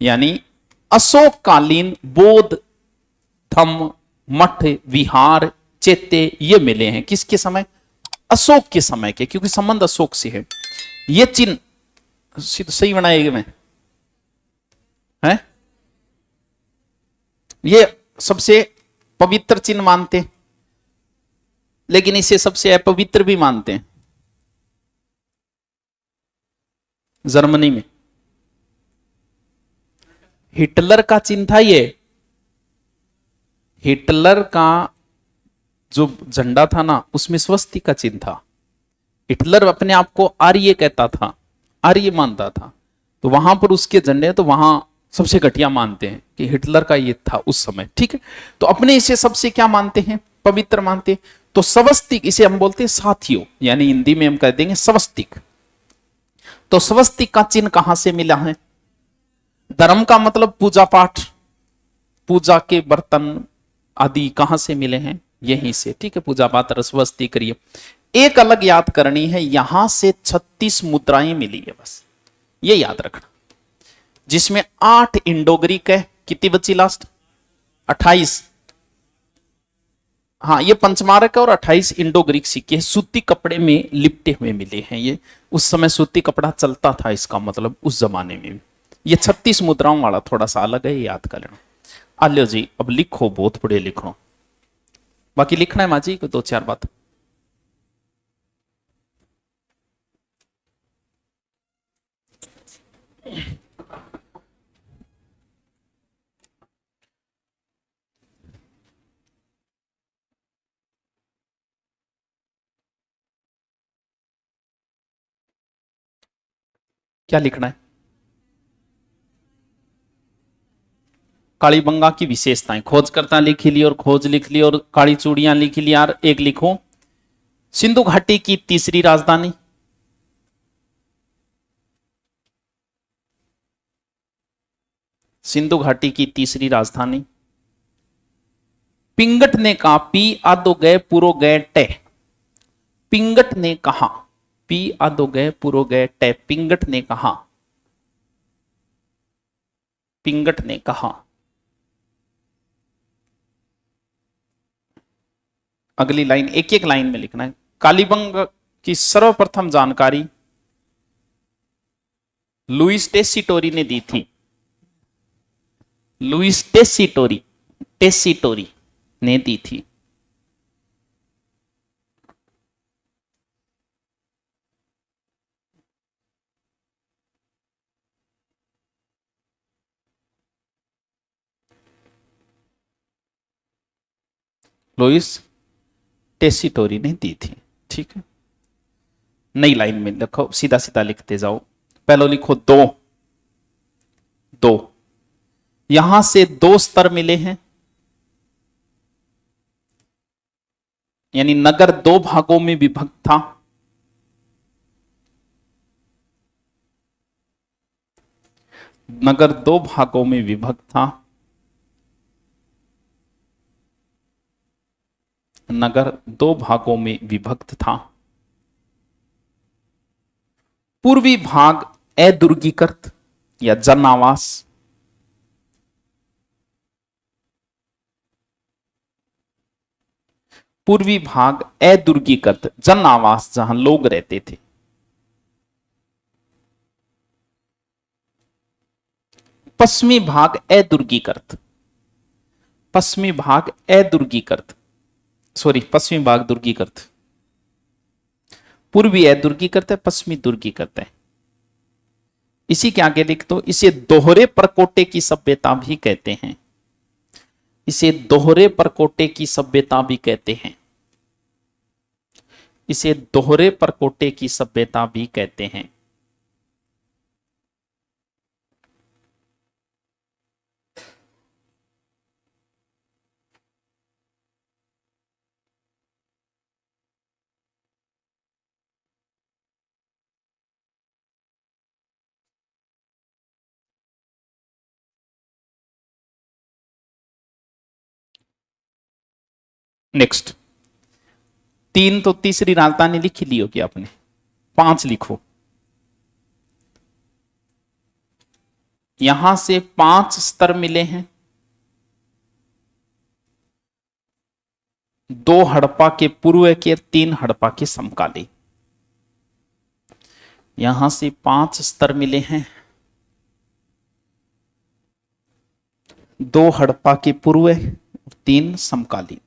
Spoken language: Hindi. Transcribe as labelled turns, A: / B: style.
A: यानी अशोककालीन बौद्ध धम्म मठ विहार चैत्य ये मिले हैं किसके समय? अशोक के समय के, क्योंकि संबंध अशोक से है। ये चिन्ह सही बनाएगा मैं है, ये सबसे पवित्र चिन्ह मानते हैं, लेकिन इसे सबसे अपवित्र भी मानते हैं। जर्मनी में हिटलर का चिन्ह था ये, हिटलर का जो झंडा था ना उसमें स्वस्तिक का चिन्ह था। हिटलर अपने आप को आर्य कहता था, आर्य मानता था, तो वहां पर उसके झंडे, तो वहां सबसे घटिया मानते हैं कि हिटलर का ये था उस समय। ठीक है, तो अपने इसे सबसे क्या मानते हैं? पवित्र मानते हैं। तो स्वस्तिक इसे हम बोलते हैं साथियों, यानी हिंदी में हम कह देंगे स्वस्तिक। तो स्वस्तिक का चिन्ह कहां से मिला है? धर्म का मतलब पूजा पाठ, पूजा के बर्तन आदि कहां से मिले हैं? यहीं से। ठीक है, पूजा पाठ स्वस्तिक करिए। एक अलग याद करनी है, यहां से 36 मुद्राएं मिली है, बस ये याद रखना, जिसमें 8 इंडो ग्रीक है। कितनी बची लास्ट? 28। हाँ, ये पंचमारक है और 28 इंडो ग्रीक सिक्के सूती कपड़े में लिपटे हुए मिले हैं। ये उस समय सूती कपड़ा चलता था, इसका मतलब उस जमाने में भी। ये 36 मुद्राओं वाला थोड़ा सा अलग है, याद कर लेना। आलियो जी अब लिखो, बहुत बड़े लिखो, बाकी लिखना है माजी को 2-4 बात। क्या लिखना है? कालीबंगा की विशेषताएं खोजकर्ता लिख ली, और खोज लिख ली, और काली चूड़ियां लिख ली। यार एक लिखो, सिंधु घाटी की तीसरी राजधानी। सिंधु घाटी की तीसरी राजधानी। पिंगट ने कहा, पी आदो गए पुरो गए टे। पिंगट ने कहा, पी आदो गए पुरो गए टे। पिंगट ने कहा, पिंगट ने कहा। अगली लाइन एक एक लाइन में लिखना है। कालीबंग की सर्वप्रथम जानकारी लुइस टेसिटोरी ने दी थी। लुइस टेसिटोरी, टेसिटोरी ने दी थी। लुइस टेसिटोरी ने दी थी। ठीक है, नई लाइन में लिखो, सीधा सीधा लिखते जाओ। पहले लिखो दो, दो, यहां से 2 स्तर मिले हैं, यानी नगर 2 भागों में विभक्त था। नगर 2 भागों में विभक्त था। नगर 2 भागों में विभक्त था। पूर्वी भाग अदुर्गीकृत या जन आवास, पूर्वी भाग अदुर्गीकृत जन आवास, जहां लोग रहते थे। पश्चिमी भाग अदुर्गीकृत, पश्चिमी भाग अदुर्गीकृत, सॉरी पश्चिमी भाग दुर्गीकृत। पूर्वी अदुर्गीकृत है, पश्चिमी दुर्गीकृत है। इसी के आगे लिख दो, इसे दोहरे परकोटे की सभ्यता भी कहते हैं। इसे दोहरे परकोटे की सभ्यता भी कहते हैं। इसे दोहरे परकोटे की सभ्यता भी कहते हैं। नेक्स्ट, 3 तो तीसरी राजधानी लिख ली होगी आपने, 5 लिखो। यहां से 5 स्तर मिले हैं, 2 हड़प्पा के पूर्व के, 3 हड़प्पा के समकालीन। यहां से 5 स्तर मिले हैं, 2 हड़प्पा के पूर्व, 3 समकालीन।